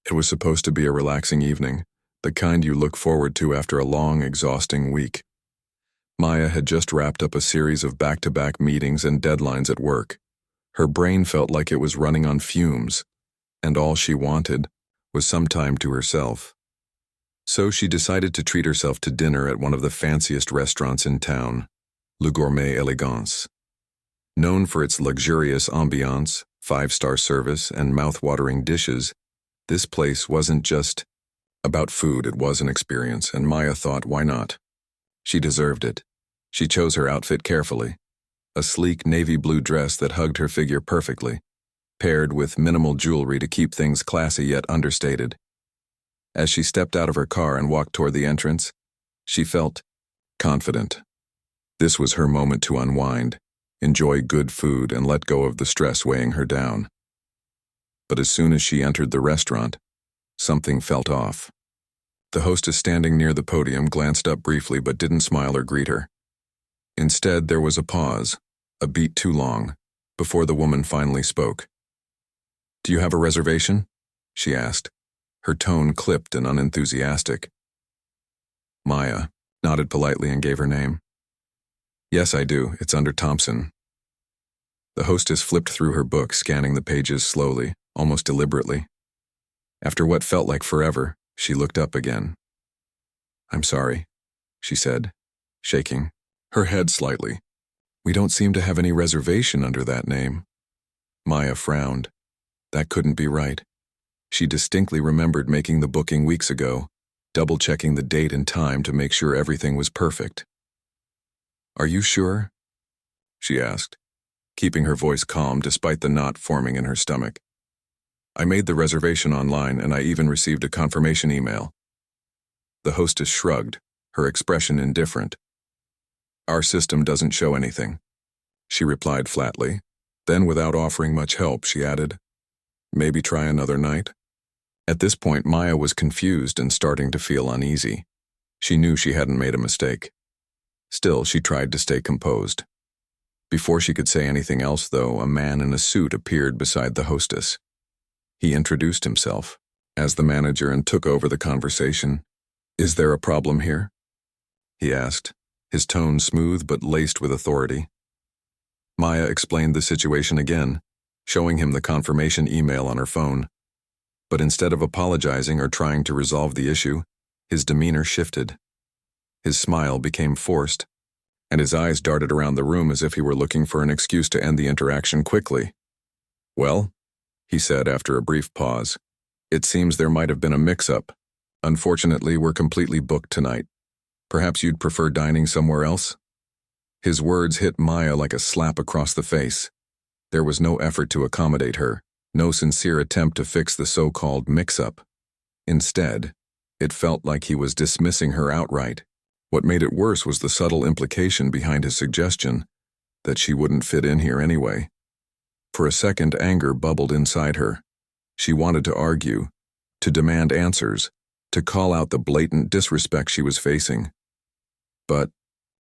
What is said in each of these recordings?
It was supposed to be a relaxing evening, the kind you look forward to after a long, exhausting week. Maya had just wrapped up a series of back-to-back meetings and deadlines at work. Her brain felt like it was running on fumes, and all she wanted was some time to herself. So she decided to treat herself to dinner at one of the fanciest restaurants in town, Le Gourmet Elegance. Known for its luxurious ambiance, five-star service, and mouth-watering dishes, this place wasn't just about food, it was an experience, and Maya thought, why not? She deserved it. She chose her outfit carefully. A sleek navy blue dress that hugged her figure perfectly, paired with minimal jewelry to keep things classy yet understated. As she stepped out of her car and walked toward the entrance, she felt confident. This was her moment to unwind, enjoy good food, and let go of the stress weighing her down. But as soon as she entered the restaurant, something felt off. The hostess standing near the podium glanced up briefly but didn't smile or greet her. Instead, there was a pause, a beat too long, before the woman finally spoke. "Do you have a reservation?" she asked, her tone clipped and unenthusiastic. Maya nodded politely and gave her name. "Yes, I do. It's under Thompson." The hostess flipped through her book, scanning the pages slowly, almost deliberately. After what felt like forever, she looked up again. "I'm sorry," she said, shaking her head slightly. "We don't seem to have any reservation under that name." Maya frowned. That couldn't be right. She distinctly remembered making the booking weeks ago, double-checking the date and time to make sure everything was perfect. "Are you sure?" she asked, keeping her voice calm despite the knot forming in her stomach. "I made the reservation online, and I even received a confirmation email." The hostess shrugged, her expression indifferent. "Our system doesn't show anything," she replied flatly. Then, without offering much help, she added, "Maybe try another night?" At this point, Maya was confused and starting to feel uneasy. She knew she hadn't made a mistake. Still, she tried to stay composed. Before she could say anything else, though, a man in a suit appeared beside the hostess. He introduced himself as the manager and took over the conversation. "Is there a problem here?" he asked, his tone smooth but laced with authority. Maya explained the situation again, showing him the confirmation email on her phone. But instead of apologizing or trying to resolve the issue, his demeanor shifted. His smile became forced, and his eyes darted around the room as if he were looking for an excuse to end the interaction quickly. "Well," he said after a brief pause, "it seems there might have been a mix-up. Unfortunately, we're completely booked tonight. Perhaps you'd prefer dining somewhere else?" His words hit Maya like a slap across the face. There was no effort to accommodate her, no sincere attempt to fix the so-called mix-up. Instead, it felt like he was dismissing her outright. What made it worse was the subtle implication behind his suggestion that she wouldn't fit in here anyway. For a second, anger bubbled inside her. She wanted to argue, to demand answers, to call out the blatant disrespect she was facing. But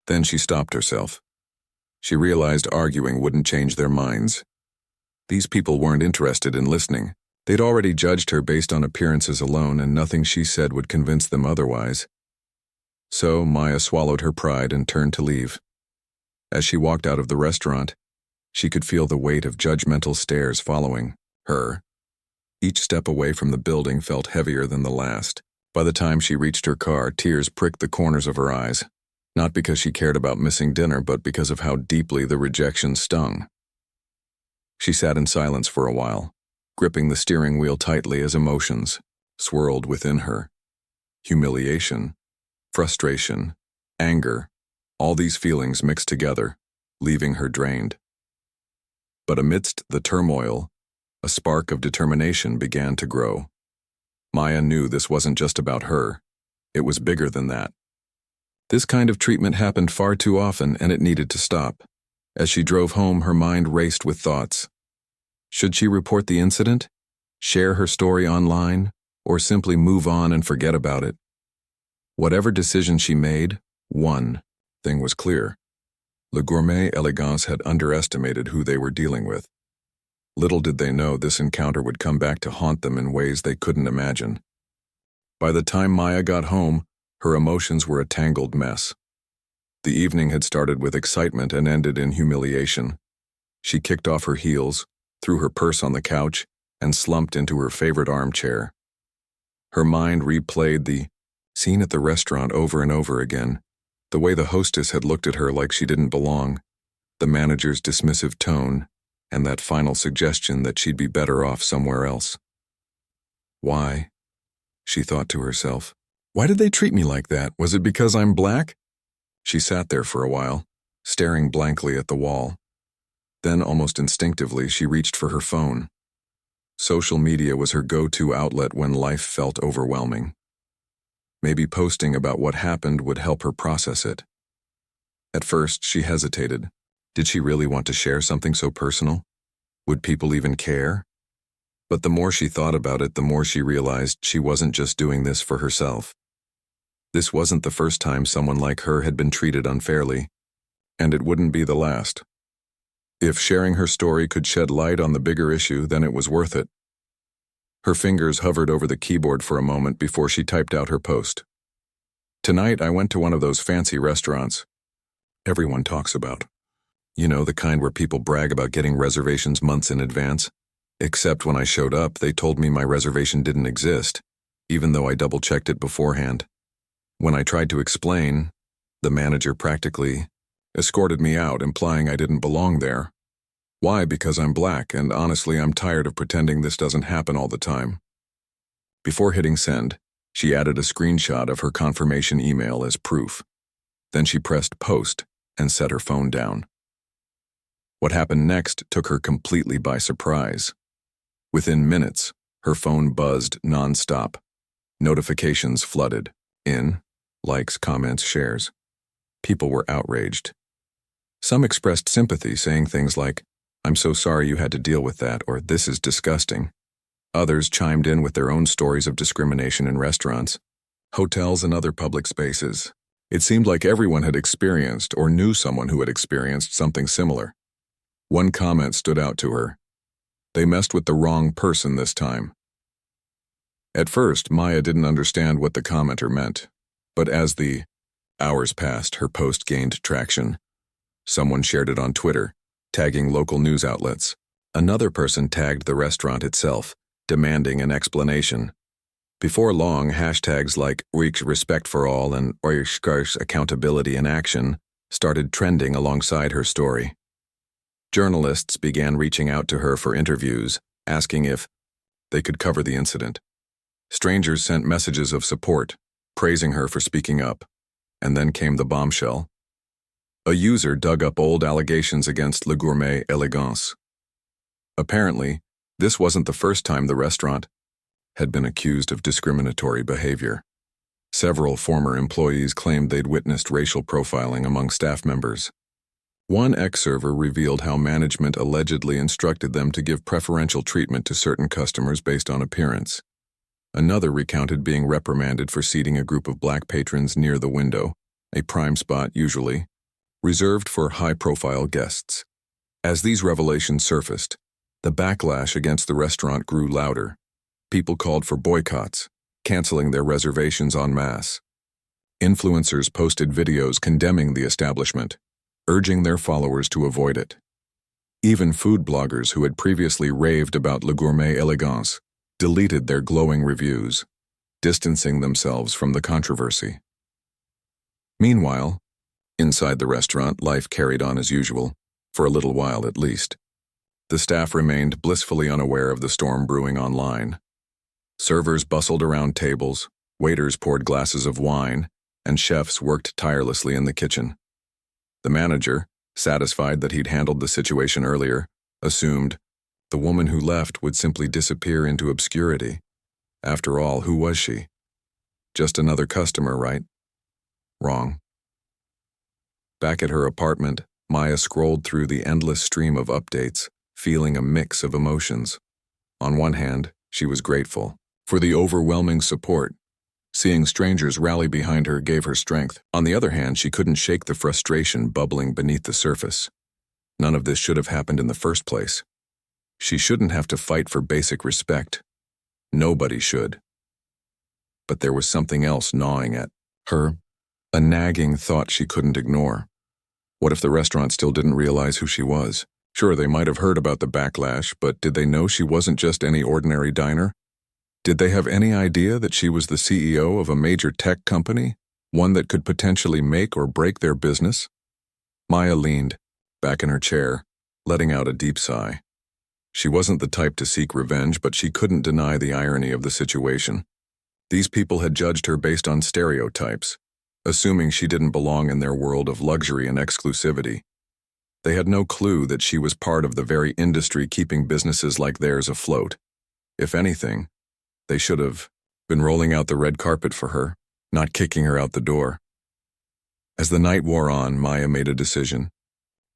then she stopped herself. She realized arguing wouldn't change their minds. These people weren't interested in listening. They'd already judged her based on appearances alone, and nothing she said would convince them otherwise. So Maya swallowed her pride and turned to leave. As she walked out of the restaurant, she could feel the weight of judgmental stares following her. Each step away from the building felt heavier than the last. By the time she reached her car, tears pricked the corners of her eyes, not because she cared about missing dinner, but because of how deeply the rejection stung. She sat in silence for a while, gripping the steering wheel tightly as emotions swirled within her. Humiliation, frustration, anger, all these feelings mixed together, leaving her drained. But amidst the turmoil, a spark of determination began to grow. Maya knew this wasn't just about her. It was bigger than that. This kind of treatment happened far too often, and it needed to stop. As she drove home, her mind raced with thoughts. Should she report the incident, share her story online, or simply move on and forget about it? Whatever decision she made, one thing was clear. Le Gourmet Elegance had underestimated who they were dealing with. Little did they know this encounter would come back to haunt them in ways they couldn't imagine. By the time Maya got home, her emotions were a tangled mess. The evening had started with excitement and ended in humiliation. She kicked off her heels, threw her purse on the couch, and slumped into her favorite armchair. Her mind replayed the scene at the restaurant over and over again, the way the hostess had looked at her like she didn't belong, the manager's dismissive tone, and that final suggestion that she'd be better off somewhere else. Why? She thought to herself. Why did they treat me like that? Was it because I'm black? She sat there for a while, staring blankly at the wall. Then, almost instinctively, she reached for her phone. Social media was her go-to outlet when life felt overwhelming. Maybe posting about what happened would help her process it. At first, she hesitated. Did she really want to share something so personal? Would people even care? But the more she thought about it, the more she realized she wasn't just doing this for herself. This wasn't the first time someone like her had been treated unfairly, and it wouldn't be the last. If sharing her story could shed light on the bigger issue, then it was worth it. Her fingers hovered over the keyboard for a moment before she typed out her post. Tonight, I went to one of those fancy restaurants everyone talks about. You know, the kind where people brag about getting reservations months in advance. Except when I showed up, they told me my reservation didn't exist, even though I double-checked it beforehand. When I tried to explain, the manager practically escorted me out, implying I didn't belong there. Why? Because I'm black, and honestly, I'm tired of pretending this doesn't happen all the time. Before hitting send, she added a screenshot of her confirmation email as proof. Then she pressed post and set her phone down. What happened next took her completely by surprise. Within minutes, her phone buzzed nonstop. Notifications flooded in, likes, comments, shares. People were outraged. Some expressed sympathy, saying things like, "I'm so sorry you had to deal with that," or "This is disgusting." Others chimed in with their own stories of discrimination in restaurants, hotels, and other public spaces. It seemed like everyone had experienced or knew someone who had experienced something similar. One comment stood out to her. They messed with the wrong person this time. At first, Maya didn't understand what the commenter meant, but as the hours passed, her post gained traction. Someone shared it on Twitter, tagging local news outlets. Another person tagged the restaurant itself, demanding an explanation. Before long, hashtags like respect for all and accountability in action started trending alongside her story. Journalists began reaching out to her for interviews, asking if they could cover the incident. Strangers sent messages of support, praising her for speaking up. And then came the bombshell. A user dug up old allegations against Le Gourmet Elegance. Apparently, this wasn't the first time the restaurant had been accused of discriminatory behavior. Several former employees claimed they'd witnessed racial profiling among staff members. One ex-server revealed how management allegedly instructed them to give preferential treatment to certain customers based on appearance. Another recounted being reprimanded for seating a group of black patrons near the window, a prime spot usually, reserved for high-profile guests. As these revelations surfaced, the backlash against the restaurant grew louder. People called for boycotts, canceling their reservations en masse. Influencers posted videos condemning the establishment, urging their followers to avoid it. Even food bloggers who had previously raved about Le Gourmet Elegance deleted their glowing reviews, distancing themselves from the controversy. Meanwhile, inside the restaurant, life carried on as usual, for a little while at least. The staff remained blissfully unaware of the storm brewing online. Servers bustled around tables, waiters poured glasses of wine, and chefs worked tirelessly in the kitchen. The manager, satisfied that he'd handled the situation earlier, assumed the woman who left would simply disappear into obscurity. After all, who was she? Just another customer, right? Wrong. Back at her apartment, Maya scrolled through the endless stream of updates, feeling a mix of emotions. On one hand, she was grateful for the overwhelming support. Seeing strangers rally behind her gave her strength. On the other hand, she couldn't shake the frustration bubbling beneath the surface. None of this should have happened in the first place. She shouldn't have to fight for basic respect. Nobody should. But there was something else gnawing at her, a nagging thought she couldn't ignore. What if the restaurant still didn't realize who she was? Sure, they might have heard about the backlash, but did they know she wasn't just any ordinary diner? Did they have any idea that she was the CEO of a major tech company, one that could potentially make or break their business? Maya leaned, back in her chair, letting out a deep sigh. She wasn't the type to seek revenge, but she couldn't deny the irony of the situation. These people had judged her based on stereotypes, assuming she didn't belong in their world of luxury and exclusivity. They had no clue that she was part of the very industry keeping businesses like theirs afloat. If anything, they should have been rolling out the red carpet for her, not kicking her out the door. As the night wore on, Maya made a decision.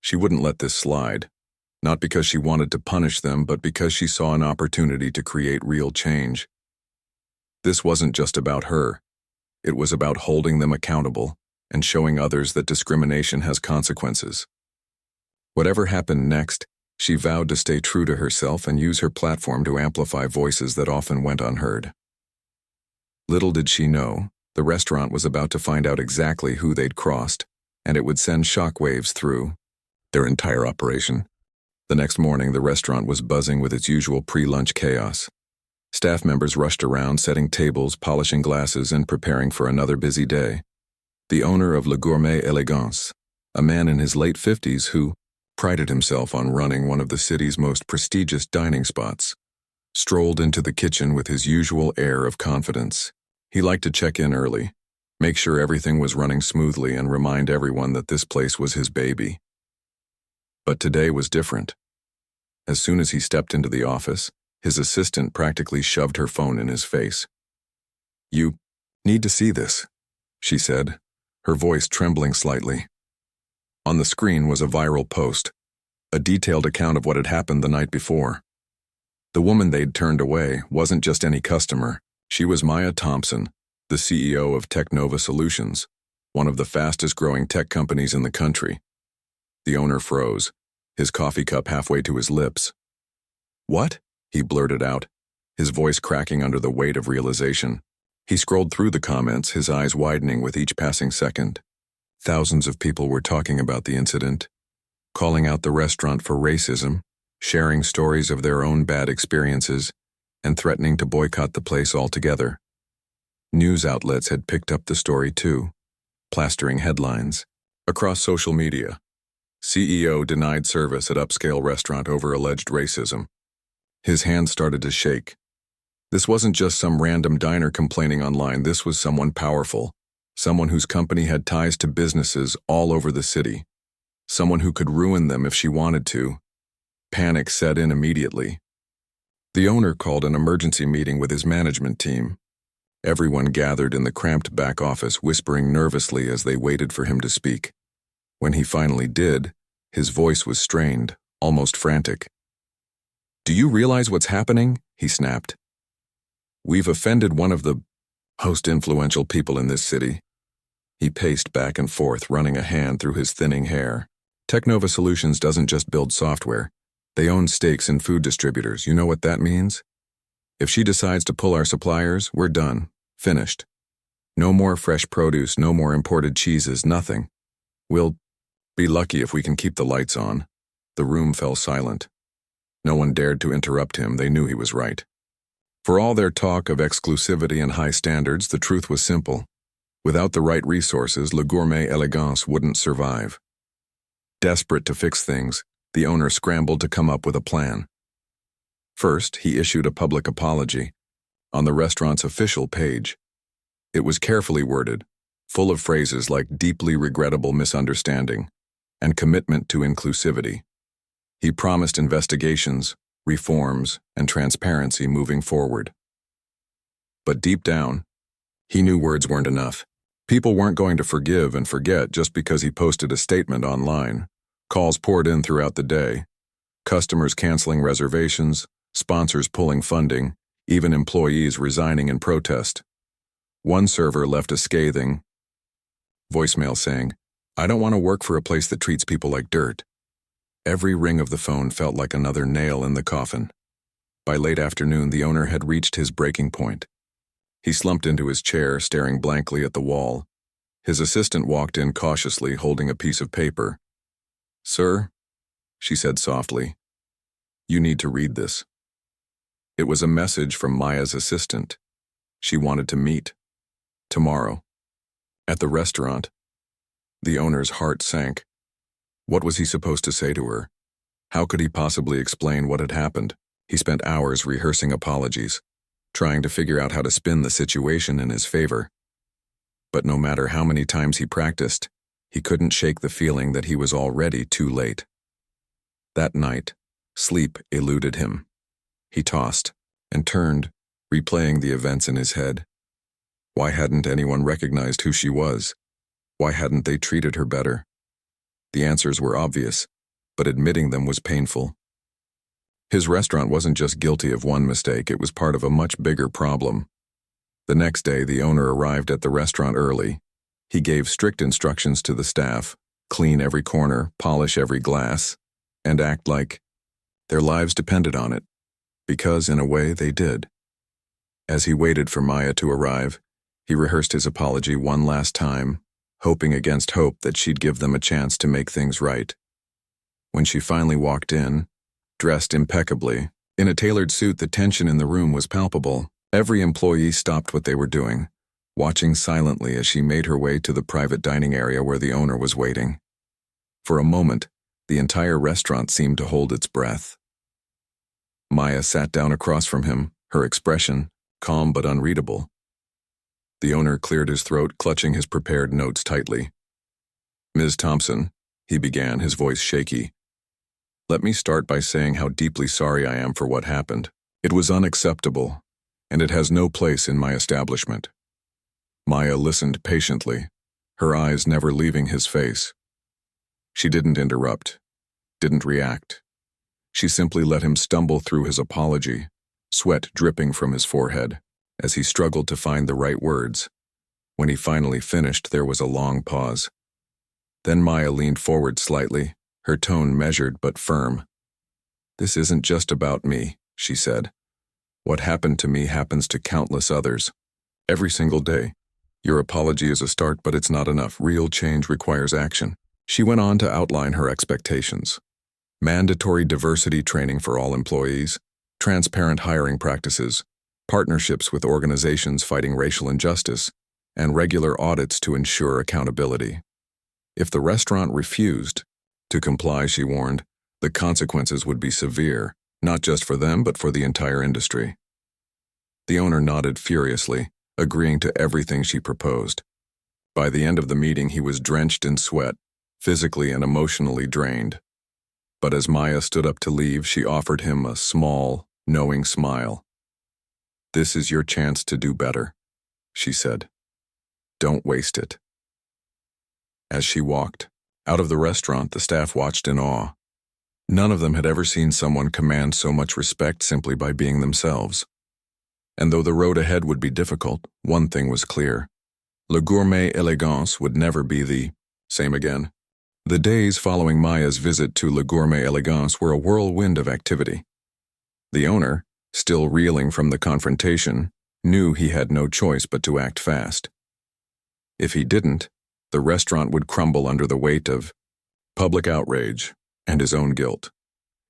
She wouldn't let this slide, not because she wanted to punish them, but because she saw an opportunity to create real change. This wasn't just about her. It was about holding them accountable and showing others that discrimination has consequences. Whatever happened next, she vowed to stay true to herself and use her platform to amplify voices that often went unheard. Little did she know, the restaurant was about to find out exactly who they'd crossed, and it would send shockwaves through their entire operation. The next morning, the restaurant was buzzing with its usual pre-lunch chaos. Staff members rushed around, setting tables, polishing glasses, and preparing for another busy day. The owner of Le Gourmet Elegance, a man in his late 50s who prided himself on running one of the city's most prestigious dining spots, strolled into the kitchen with his usual air of confidence. He liked to check in early, make sure everything was running smoothly, and remind everyone that this place was his baby. But today was different. As soon as he stepped into the office, his assistant practically shoved her phone in his face. "You need to see this," she said, her voice trembling slightly. On the screen was a viral post, a detailed account of what had happened the night before. The woman they'd turned away wasn't just any customer. She was Maya Thompson, the CEO of Technova Solutions, one of the fastest-growing tech companies in the country. The owner froze, his coffee cup halfway to his lips. "What?" he blurted out, his voice cracking under the weight of realization. He scrolled through the comments, his eyes widening with each passing second. Thousands of people were talking about the incident, calling out the restaurant for racism, sharing stories of their own bad experiences, and threatening to boycott the place altogether. News outlets had picked up the story too, plastering headlines. Across social media, CEO denied service at upscale restaurant over alleged racism. His hands started to shake. This wasn't just some random diner complaining online. This was someone powerful, someone whose company had ties to businesses all over the city, someone who could ruin them if she wanted to. Panic set in immediately. The owner called an emergency meeting with his management team. Everyone gathered in the cramped back office, whispering nervously as they waited for him to speak. When he finally did, his voice was strained, almost frantic. "Do you realize what's happening?" he snapped. "We've offended one of the most influential people in this city." He paced back and forth, running a hand through his thinning hair. Technova Solutions doesn't just build software. They own stakes in food distributors. You know what that means? If she decides to pull our suppliers, we're done. Finished. No more fresh produce, no more imported cheeses, nothing. We'll be lucky if we can keep the lights on. The room fell silent. No one dared to interrupt him. They knew he was right. For all their talk of exclusivity and high standards, the truth was simple. Without the right resources, Le Gourmet Elegance wouldn't survive. Desperate to fix things, the owner scrambled to come up with a plan. First, he issued a public apology on the restaurant's official page. It was carefully worded, full of phrases like deeply regrettable misunderstanding and commitment to inclusivity. He promised investigations, reforms, and transparency moving forward. But deep down, he knew words weren't enough. People weren't going to forgive and forget just because he posted a statement online. Calls poured in throughout the day. Customers canceling reservations, sponsors pulling funding, even employees resigning in protest. One server left a scathing voicemail saying, "I don't want to work for a place that treats people like dirt." Every ring of the phone felt like another nail in the coffin. By late afternoon, the owner had reached his breaking point. He slumped into his chair, staring blankly at the wall. His assistant walked in cautiously, holding a piece of paper. "Sir," she said softly, "you need to read this." It was a message from Maya's assistant. She wanted to meet. Tomorrow. At the restaurant. The owner's heart sank. What was he supposed to say to her? How could he possibly explain what had happened? He spent hours rehearsing apologies, trying to figure out how to spin the situation in his favor. But no matter how many times he practiced, he couldn't shake the feeling that he was already too late. That night, sleep eluded him. He tossed and turned, replaying the events in his head. Why hadn't anyone recognized who she was? Why hadn't they treated her better? The answers were obvious, but admitting them was painful. His restaurant wasn't just guilty of one mistake, it was part of a much bigger problem. The next day, the owner arrived at the restaurant early. He gave strict instructions to the staff: clean every corner, polish every glass, and act like their lives depended on it, because in a way they did. As he waited for Maya to arrive, he rehearsed his apology one last time, hoping against hope that she'd give them a chance to make things right. When she finally walked in, dressed impeccably, in a tailored suit, the tension in the room was palpable. Every employee stopped what they were doing, watching silently as she made her way to the private dining area where the owner was waiting. For a moment, the entire restaurant seemed to hold its breath. Maya sat down across from him, her expression calm but unreadable. The owner cleared his throat, clutching his prepared notes tightly. "Ms. Thompson," he began, his voice shaky, "let me start by saying how deeply sorry I am for what happened. It was unacceptable, and it has no place in my establishment." Maya listened patiently, her eyes never leaving his face. She didn't interrupt, didn't react. She simply let him stumble through his apology, sweat dripping from his forehead, as he struggled to find the right words. When he finally finished, there was a long pause. Then Maya leaned forward slightly, her tone measured but firm. "This isn't just about me," she said. "What happened to me happens to countless others. Every single day. Your apology is a start, but it's not enough. Real change requires action." She went on to outline her expectations: mandatory diversity training for all employees, transparent hiring practices, partnerships with organizations fighting racial injustice, and regular audits to ensure accountability. If the restaurant refused to comply, she warned, the consequences would be severe, not just for them but for the entire industry. The owner nodded furiously, agreeing to everything she proposed. By the end of the meeting, he was drenched in sweat, physically and emotionally drained. But as Maya stood up to leave, she offered him a small, knowing smile. "This is your chance to do better," she said. "Don't waste it." As she walked out of the restaurant, the staff watched in awe. None of them had ever seen someone command so much respect simply by being themselves. And though the road ahead would be difficult, one thing was clear: Le Gourmet Elegance would never be the same again. The days following Maya's visit to Le Gourmet Elegance were a whirlwind of activity. The owner, still reeling from the confrontation, knew he had no choice but to act fast. If he didn't, the restaurant would crumble under the weight of public outrage and his own guilt.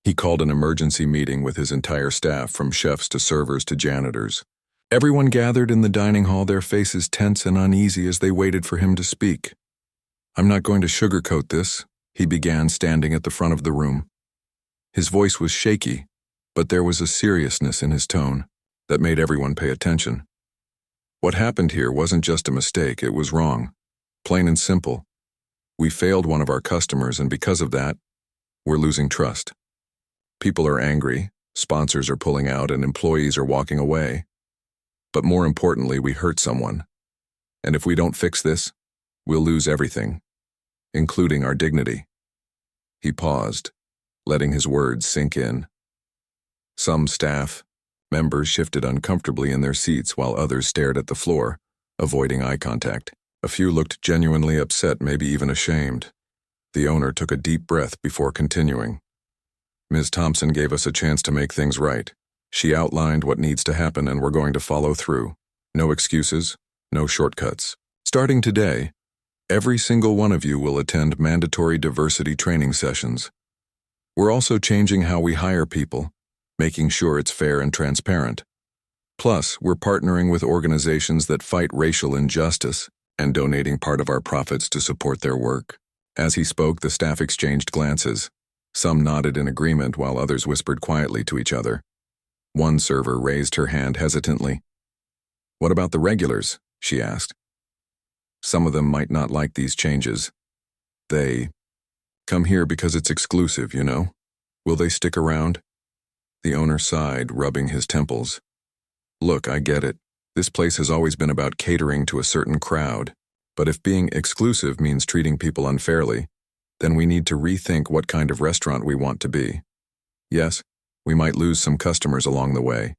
He called an emergency meeting with his entire staff, from chefs to servers to janitors. Everyone gathered in the dining hall, their faces tense and uneasy as they waited for him to speak. "I'm not going to sugarcoat this," he began, standing at the front of the room. His voice was shaky, but there was a seriousness in his tone that made everyone pay attention. What happened here wasn't just a mistake, it was wrong. Plain and simple. We failed one of our customers, and because of that, we're losing trust. People are angry, sponsors are pulling out, and employees are walking away. But more importantly, we hurt someone. And if we don't fix this, we'll lose everything, including our dignity. He paused, letting his words sink in. Some staff members shifted uncomfortably in their seats while others stared at the floor, avoiding eye contact. A few looked genuinely upset, maybe even ashamed. The owner took a deep breath before continuing. Ms. Thompson gave us a chance to make things right. She outlined what needs to happen and we're going to follow through. No excuses, no shortcuts. Starting today, every single one of you will attend mandatory diversity training sessions. We're also changing how we hire people, making sure it's fair and transparent. Plus, we're partnering with organizations that fight racial injustice and donating part of our profits to support their work. As he spoke, the staff exchanged glances. Some nodded in agreement while others whispered quietly to each other. One server raised her hand hesitantly. "What about the regulars?" she asked. "Some of them might not like these changes. They come here because it's exclusive, you know. Will they stick around?" The owner sighed, rubbing his temples. "Look, I get it. This place has always been about catering to a certain crowd. But if being exclusive means treating people unfairly, then we need to rethink what kind of restaurant we want to be. Yes, we might lose some customers along the way.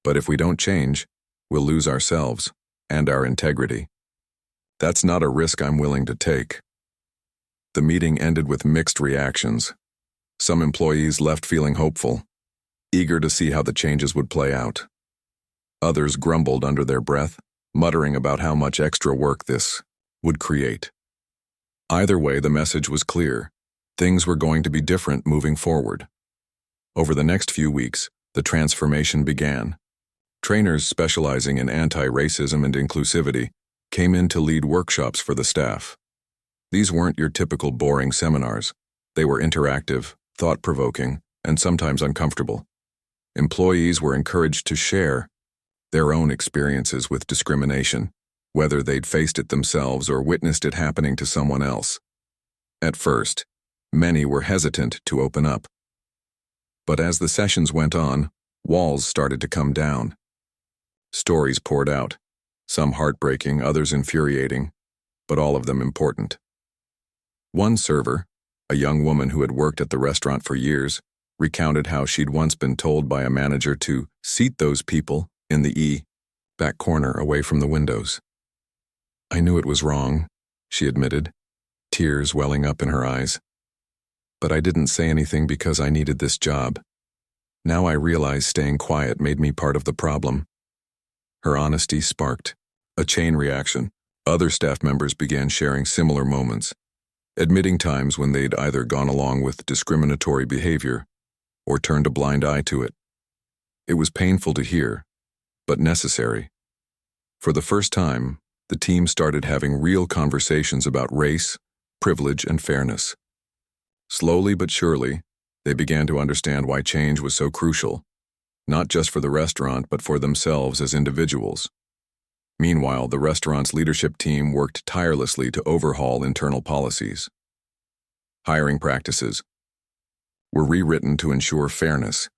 But if we don't change, we'll lose ourselves and our integrity. That's not a risk I'm willing to take." The meeting ended with mixed reactions. Some employees left feeling hopeful, eager to see how the changes would play out. Others grumbled under their breath, muttering about how much extra work this would create. Either way, the message was clear. Things were going to be different moving forward. Over the next few weeks, the transformation began. Trainers specializing in anti-racism and inclusivity came in to lead workshops for the staff. These weren't your typical boring seminars. They were interactive, thought-provoking, and sometimes uncomfortable. Employees were encouraged to share their own experiences with discrimination, whether they'd faced it themselves or witnessed it happening to someone else. At first, many were hesitant to open up. But as the sessions went on, walls started to come down. Stories poured out, some heartbreaking, others infuriating, but all of them important. One server, a young woman who had worked at the restaurant for years, recounted how she'd once been told by a manager to seat those people in the back corner away from the windows. "I knew it was wrong," she admitted, tears welling up in her eyes. "But I didn't say anything because I needed this job. Now I realize staying quiet made me part of the problem." Her honesty sparked a chain reaction. Other staff members began sharing similar moments, admitting times when they'd either gone along with discriminatory behavior or turned a blind eye to it. It was painful to hear, but necessary. For the first time, the team started having real conversations about race, privilege, and fairness. Slowly but surely, they began to understand why change was so crucial, not just for the restaurant but for themselves as individuals. Meanwhile, the restaurant's leadership team worked tirelessly to overhaul internal policies. Hiring practices were rewritten to ensure fairness.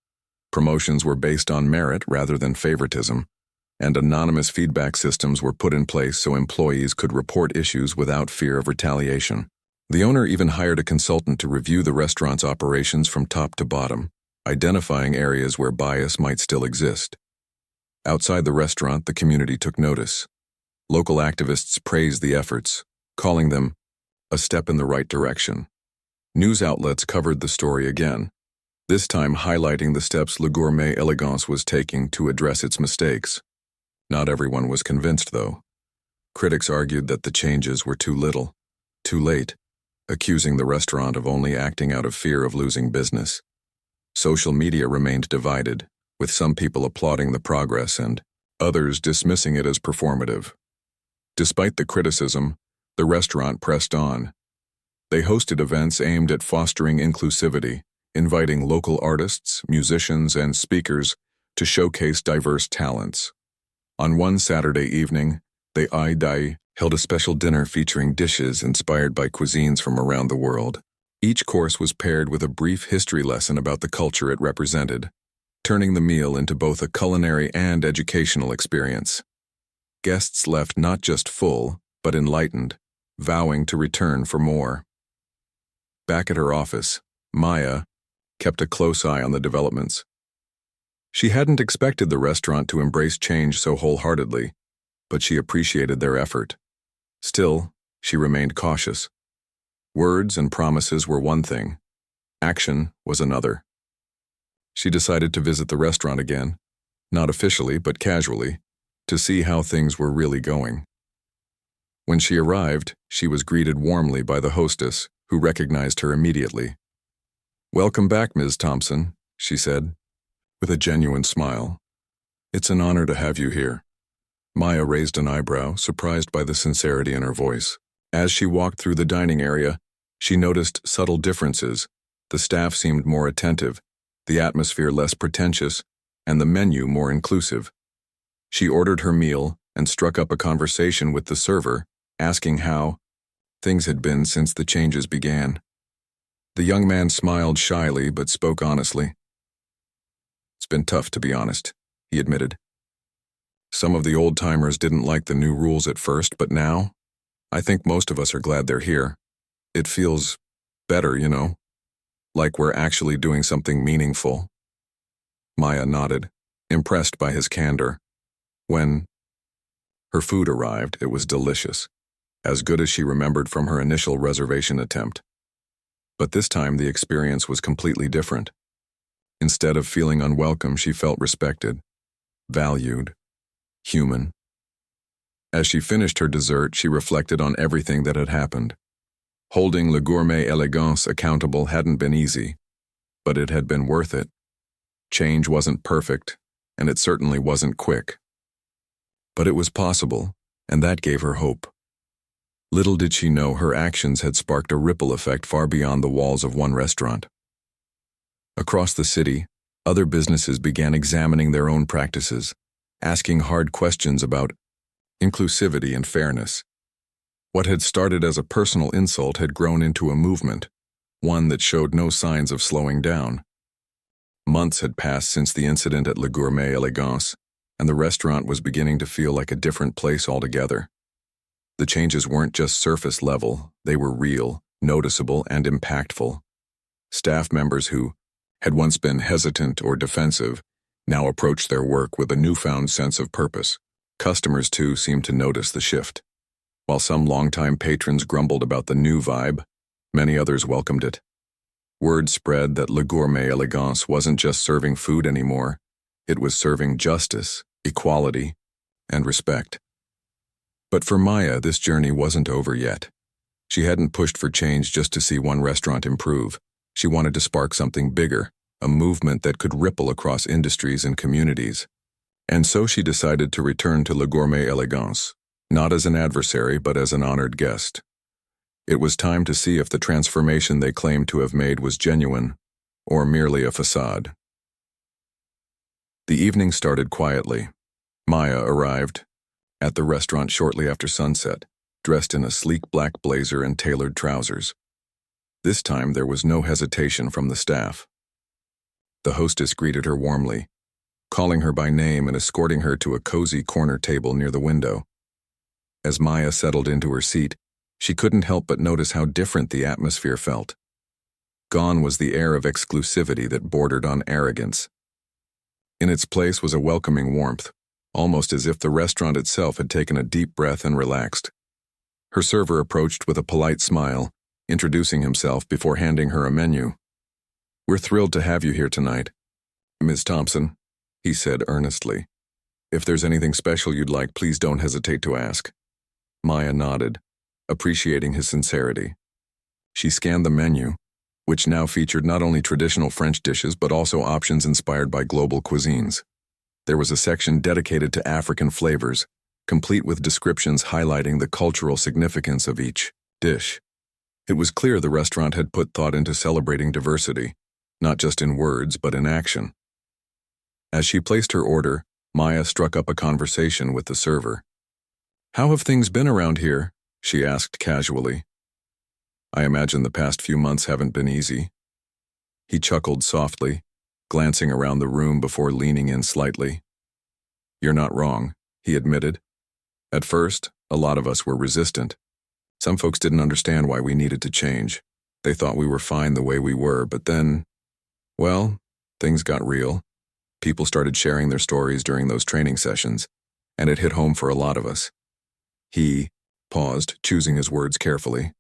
Promotions were based on merit rather than favoritism, and anonymous feedback systems were put in place so employees could report issues without fear of retaliation. The owner even hired a consultant to review the restaurant's operations from top to bottom, identifying areas where bias might still exist. Outside the restaurant, the community took notice. Local activists praised the efforts, calling them a step in the right direction. News outlets covered the story again, this time highlighting the steps Le Gourmet Elegance was taking to address its mistakes. Not everyone was convinced, though. Critics argued that the changes were too little, too late, accusing the restaurant of only acting out of fear of losing business. Social media remained divided, with some people applauding the progress and others dismissing it as performative. Despite the criticism, the restaurant pressed on. They hosted events aimed at fostering inclusivity, inviting local artists, musicians, and speakers to showcase diverse talents. On one Saturday evening, the Ai Dai held a special dinner featuring dishes inspired by cuisines from around the world. Each course was paired with a brief history lesson about the culture it represented, turning the meal into both a culinary and educational experience. Guests left not just full, but enlightened, vowing to return for more. Back at her office, Maya kept a close eye on the developments. She hadn't expected the restaurant to embrace change so wholeheartedly, but she appreciated their effort. Still, she remained cautious. Words and promises were one thing. Action was another. She decided to visit the restaurant again, not officially but casually, to see how things were really going. When she arrived, she was greeted warmly by the hostess, who recognized her immediately. "Welcome back, Ms. Thompson," she said, with a genuine smile. "It's an honor to have you here." Maya raised an eyebrow, surprised by the sincerity in her voice. As she walked through the dining area, she noticed subtle differences. The staff seemed more attentive, the atmosphere less pretentious, and the menu more inclusive. She ordered her meal and struck up a conversation with the server, asking how things had been since the changes began. The young man smiled shyly but spoke honestly. "It's been tough, to be honest," he admitted. "Some of the old-timers didn't like the new rules at first, but now, I think most of us are glad they're here. It feels better, you know, like we're actually doing something meaningful." Maya nodded, impressed by his candor. When her food arrived, it was delicious, as good as she remembered from her initial reservation attempt. But this time the experience was completely different. Instead of feeling unwelcome, she felt respected, valued, human. As she finished her dessert, she reflected on everything that had happened. Holding Le Gourmet Elegance accountable hadn't been easy, but it had been worth it. Change wasn't perfect, and it certainly wasn't quick. But it was possible, and that gave her hope. Little did she know her actions had sparked a ripple effect far beyond the walls of one restaurant. Across the city, other businesses began examining their own practices, asking hard questions about inclusivity and fairness. What had started as a personal insult had grown into a movement, one that showed no signs of slowing down. Months had passed since the incident at Le Gourmet Elegance, and the restaurant was beginning to feel like a different place altogether. The changes weren't just surface level, they were real, noticeable, and impactful. Staff members who had once been hesitant or defensive now approached their work with a newfound sense of purpose. Customers, too, seemed to notice the shift. While some longtime patrons grumbled about the new vibe, many others welcomed it. Word spread that Le Gourmet Elegance wasn't just serving food anymore, it was serving justice, equality, and respect. But for Maya, this journey wasn't over yet. She hadn't pushed for change just to see one restaurant improve. She wanted to spark something bigger, a movement that could ripple across industries and communities. And so she decided to return to Le Gourmet Elegance, not as an adversary but as an honored guest. It was time to see if the transformation they claimed to have made was genuine, or merely a facade. The evening started quietly. Maya arrived at the restaurant shortly after sunset, dressed in a sleek black blazer and tailored trousers. This time there was no hesitation from the staff. The hostess greeted her warmly, calling her by name and escorting her to a cozy corner table near the window. As Maya settled into her seat, she couldn't help but notice how different the atmosphere felt. Gone was the air of exclusivity that bordered on arrogance. In its place was a welcoming warmth, almost as if the restaurant itself had taken a deep breath and relaxed. Her server approached with a polite smile, introducing himself before handing her a menu. "We're thrilled to have you here tonight, Ms. Thompson," he said earnestly. "If there's anything special you'd like, please don't hesitate to ask." Maya nodded, appreciating his sincerity. She scanned the menu, which now featured not only traditional French dishes but also options inspired by global cuisines. There was a section dedicated to African flavors, complete with descriptions highlighting the cultural significance of each dish. It was clear the restaurant had put thought into celebrating diversity, not just in words but in action. As she placed her order, Maya struck up a conversation with the server. "How have things been around here?" she asked casually. "I imagine the past few months haven't been easy." He chuckled softly, glancing around the room before leaning in slightly. "You're not wrong," he admitted. "At first, a lot of us were resistant. Some folks didn't understand why we needed to change. They thought we were fine the way we were, but then, well, things got real. People started sharing their stories during those training sessions, and it hit home for a lot of us." He paused, choosing his words carefully.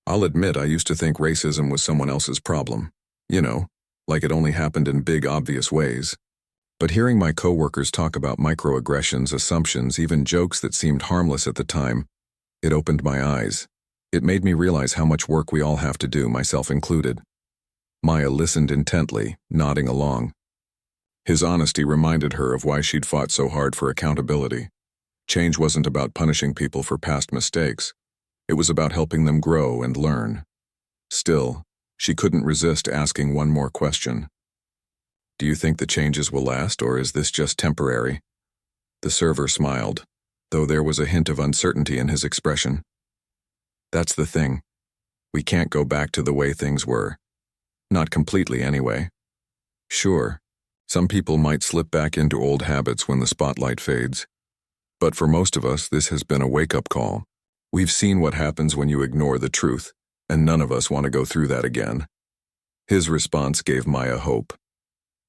I'll admit I used to think racism was someone else's problem. You know, like it only happened in big, obvious ways. But hearing my coworkers talk about microaggressions, assumptions, even jokes that seemed harmless at the time, it opened my eyes. It made me realize how much work we all have to do, myself included. Maya listened intently, nodding along. His honesty reminded her of why she'd fought so hard for accountability. Change wasn't about punishing people for past mistakes. It was about helping them grow and learn. Still, she couldn't resist asking one more question. Do you think the changes will last, or is this just temporary? The server smiled, though there was a hint of uncertainty in his expression. That's the thing. We can't go back to the way things were. Not completely, anyway. Sure, some people might slip back into old habits when the spotlight fades. But for most of us, this has been a wake-up call. We've seen what happens when you ignore the truth, and none of us want to go through that again. His response gave Maya hope.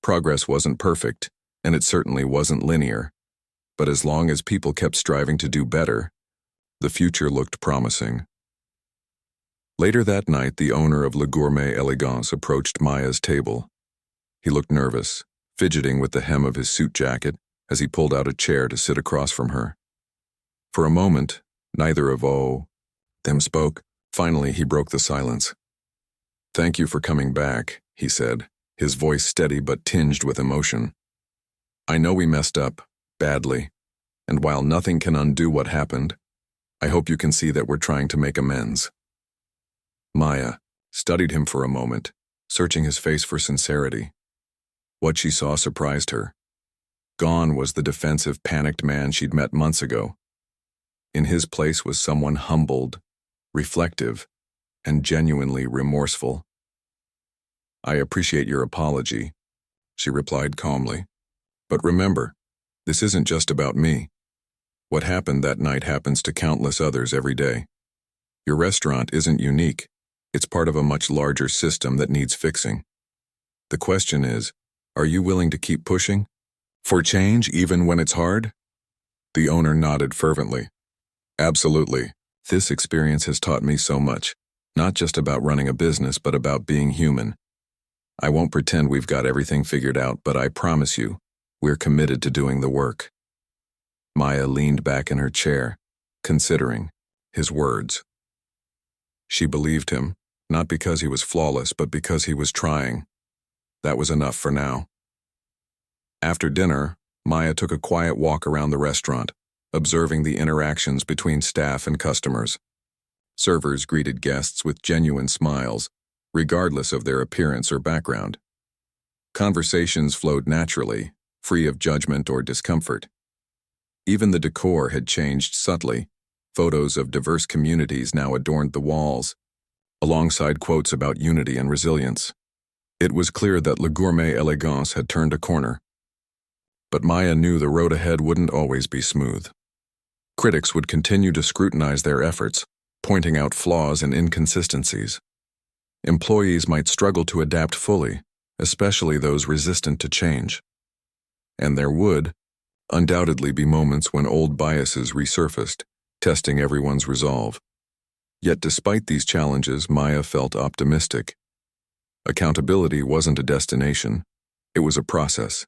Progress wasn't perfect, and it certainly wasn't linear. But as long as people kept striving to do better, the future looked promising. Later that night, the owner of Le Gourmet Elegance approached Maya's table. He looked nervous, fidgeting with the hem of his suit jacket as he pulled out a chair to sit across from her. For a moment, neither of them spoke. Finally, he broke the silence. "Thank you for coming back," he said, his voice steady but tinged with emotion. "I know we messed up, badly, and while nothing can undo what happened, I hope you can see that we're trying to make amends." Maya studied him for a moment, searching his face for sincerity. What she saw surprised her. Gone was the defensive, panicked man she'd met months ago. In his place was someone humbled, reflective, and genuinely remorseful. "I appreciate your apology," she replied calmly. "But remember, this isn't just about me. What happened that night happens to countless others every day. Your restaurant isn't unique. It's part of a much larger system that needs fixing. The question is, are you willing to keep pushing? For change, even when it's hard?" The owner nodded fervently. "Absolutely. This experience has taught me so much, not just about running a business, but about being human. I won't pretend we've got everything figured out, but I promise you, we're committed to doing the work." Maya leaned back in her chair, considering his words. She believed him, not because he was flawless, but because he was trying. That was enough for now. After dinner, Maya took a quiet walk around the restaurant, observing the interactions between staff and customers. Servers greeted guests with genuine smiles, regardless of their appearance or background. Conversations flowed naturally, free of judgment or discomfort. Even the decor had changed subtly. Photos of diverse communities now adorned the walls, alongside quotes about unity and resilience. It was clear that Le Gourmet Elegance had turned a corner. But Maya knew the road ahead wouldn't always be smooth. Critics would continue to scrutinize their efforts, pointing out flaws and inconsistencies. Employees might struggle to adapt fully, especially those resistant to change. And there would, undoubtedly, be moments when old biases resurfaced, testing everyone's resolve. Yet despite these challenges, Maya felt optimistic. Accountability wasn't a destination, it was a process.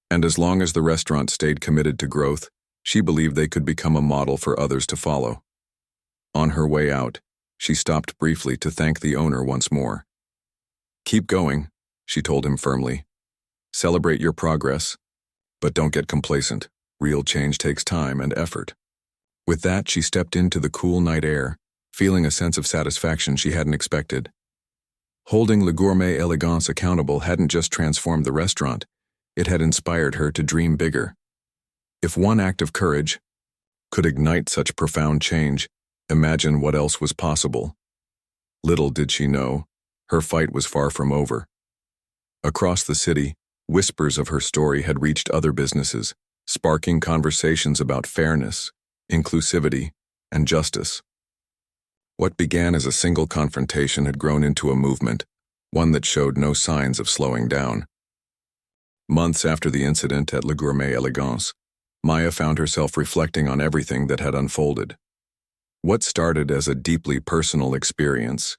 And as long as the restaurant stayed committed to growth, she believed they could become a model for others to follow. On her way out, she stopped briefly to thank the owner once more. "Keep going," she told him firmly. "Celebrate your progress, but don't get complacent. Real change takes time and effort." With that, she stepped into the cool night air, feeling a sense of satisfaction she hadn't expected. Holding Le Gourmet Elegance accountable hadn't just transformed the restaurant, it had inspired her to dream bigger. If one act of courage could ignite such profound change, imagine what else was possible. Little did she know, her fight was far from over. Across the city, whispers of her story had reached other businesses, sparking conversations about fairness, inclusivity, and justice. What began as a single confrontation had grown into a movement, one that showed no signs of slowing down. Months after the incident at Le Gourmet Elegance, Maya found herself reflecting on everything that had unfolded. What started as a deeply personal experience,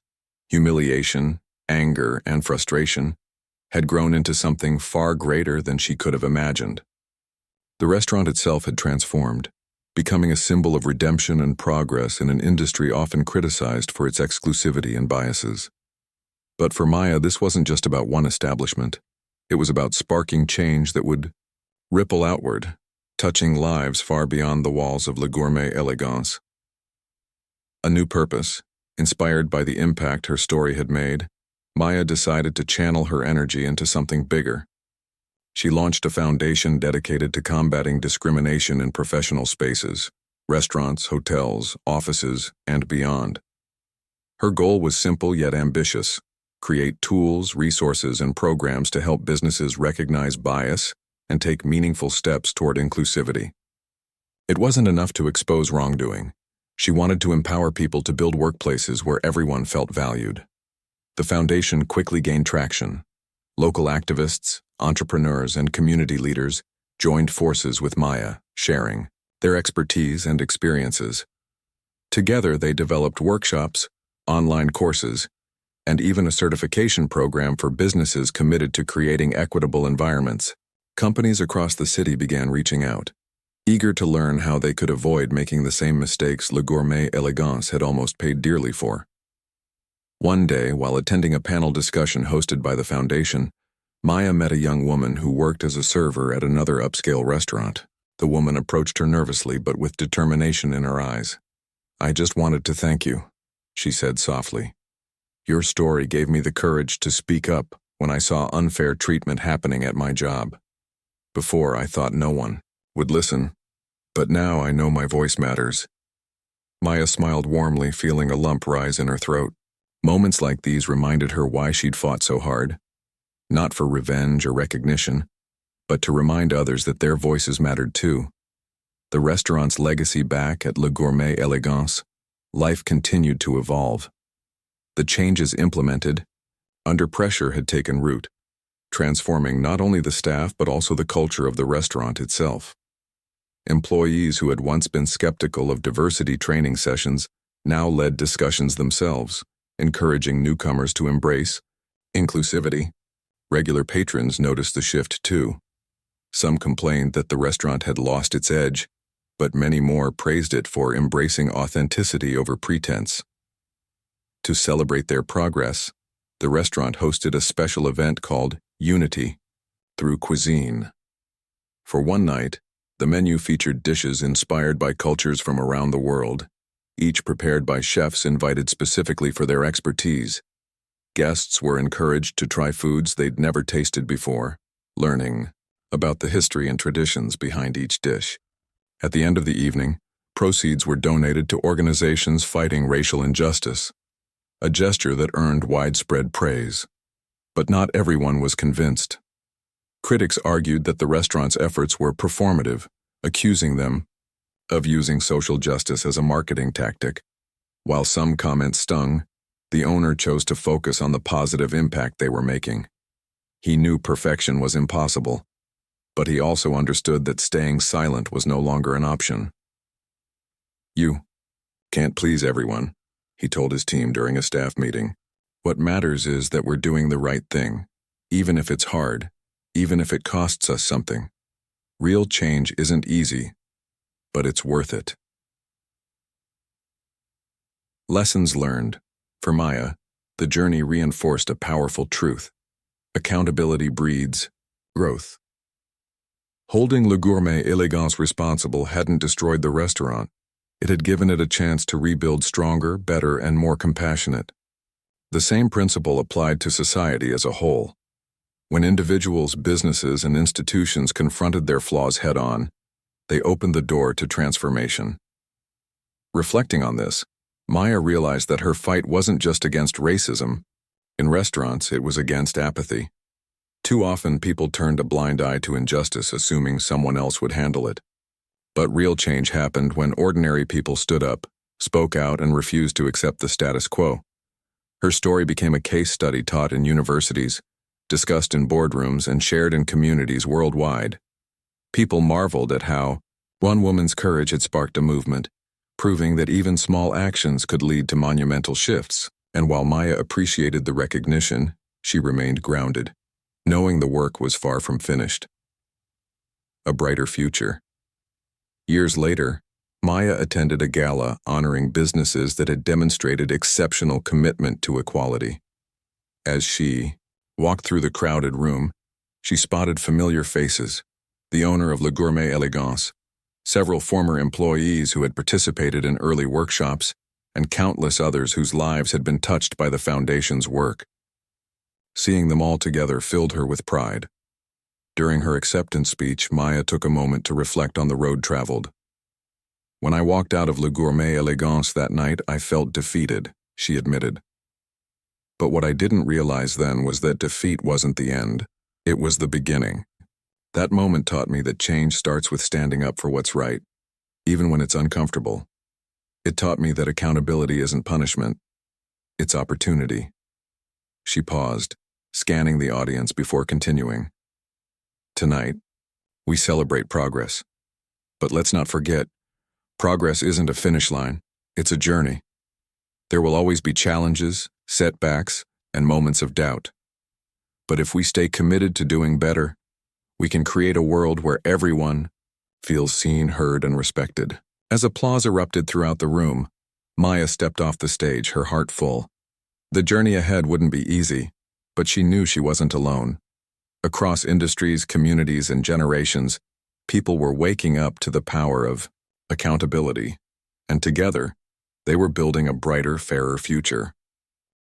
humiliation, anger, and frustration, had grown into something far greater than she could have imagined. The restaurant itself had transformed, becoming a symbol of redemption and progress in an industry often criticized for its exclusivity and biases. But for Maya, this wasn't just about one establishment. It was about sparking change that would ripple outward, touching lives far beyond the walls of Le Gourmet Elegance. A new purpose, inspired by the impact her story had made, Maya decided to channel her energy into something bigger. She launched a foundation dedicated to combating discrimination in professional spaces, restaurants, hotels, offices, and beyond. Her goal was simple yet ambitious: create tools, resources, and programs to help businesses recognize bias and take meaningful steps toward inclusivity. It wasn't enough to expose wrongdoing. She wanted to empower people to build workplaces where everyone felt valued. The foundation quickly gained traction. Local activists, entrepreneurs, and community leaders joined forces with Maya, sharing their expertise and experiences. Together, they developed workshops, online courses, and even a certification program for businesses committed to creating equitable environments. Companies across the city began reaching out, eager to learn how they could avoid making the same mistakes Le Gourmet Elegance had almost paid dearly for. One day, while attending a panel discussion hosted by the foundation, Maya met a young woman who worked as a server at another upscale restaurant. The woman approached her nervously but with determination in her eyes. "I just wanted to thank you," she said softly. "Your story gave me the courage to speak up when I saw unfair treatment happening at my job. Before, I thought no one would listen, but now I know my voice matters." Maya smiled warmly, feeling a lump rise in her throat. Moments like these reminded her why she'd fought so hard. Not for revenge or recognition, but to remind others that their voices mattered too. The restaurant's legacy back at Le Gourmet Elegance, life continued to evolve. The changes implemented, under pressure, had taken root, transforming not only the staff but also the culture of the restaurant itself. Employees who had once been skeptical of diversity training sessions now led discussions themselves, encouraging newcomers to embrace inclusivity. Regular patrons noticed the shift too. Some complained that the restaurant had lost its edge, but many more praised it for embracing authenticity over pretense. To celebrate their progress, the restaurant hosted a special event called Unity through Cuisine. For one night, the menu featured dishes inspired by cultures from around the world, each prepared by chefs invited specifically for their expertise. Guests were encouraged to try foods they'd never tasted before, learning about the history and traditions behind each dish. At the end of the evening, proceeds were donated to organizations fighting racial injustice, a gesture that earned widespread praise. But not everyone was convinced. Critics argued that the restaurant's efforts were performative, accusing them of using social justice as a marketing tactic. While some comments stung, the owner chose to focus on the positive impact they were making. He knew perfection was impossible, but he also understood that staying silent was no longer an option. "You can't please everyone," he told his team during a staff meeting. "What matters is that we're doing the right thing, even if it's hard, even if it costs us something. Real change isn't easy, but it's worth it." Lessons learned. For Maya, the journey reinforced a powerful truth: accountability breeds growth. Holding Le Gourmet Elegance responsible hadn't destroyed the restaurant. It had given it a chance to rebuild stronger, better, and more compassionate. The same principle applied to society as a whole. When individuals, businesses, and institutions confronted their flaws head-on, they opened the door to transformation. Reflecting on this, Maya realized that her fight wasn't just against racism. In restaurants, it was against apathy. Too often, people turned a blind eye to injustice, assuming someone else would handle it. But real change happened when ordinary people stood up, spoke out, and refused to accept the status quo. Her story became a case study taught in universities, discussed in boardrooms, and shared in communities worldwide. People marveled at how one woman's courage had sparked a movement, proving that even small actions could lead to monumental shifts. And while Maya appreciated the recognition, she remained grounded, knowing the work was far from finished. A brighter future. Years later, Maya attended a gala honoring businesses that had demonstrated exceptional commitment to equality. As she walked through the crowded room, she spotted familiar faces: the owner of Le Gourmet Elegance, several former employees who had participated in early workshops, and countless others whose lives had been touched by the foundation's work. Seeing them all together filled her with pride. During her acceptance speech, Maya took a moment to reflect on the road traveled. "When I walked out of Le Gourmet Elegance that night, I felt defeated," she admitted. "But what I didn't realize then was that defeat wasn't the end. It was the beginning. That moment taught me that change starts with standing up for what's right, even when it's uncomfortable. It taught me that accountability isn't punishment, it's opportunity." She paused, scanning the audience before continuing. "Tonight, we celebrate progress. But let's not forget, progress isn't a finish line, it's a journey. There will always be challenges, setbacks, and moments of doubt. But if we stay committed to doing better, we can create a world where everyone feels seen, heard, and respected." As applause erupted throughout the room, Maya stepped off the stage, her heart full. The journey ahead wouldn't be easy, but she knew she wasn't alone. Across industries, communities, and generations, people were waking up to the power of accountability, and together, they were building a brighter, fairer future.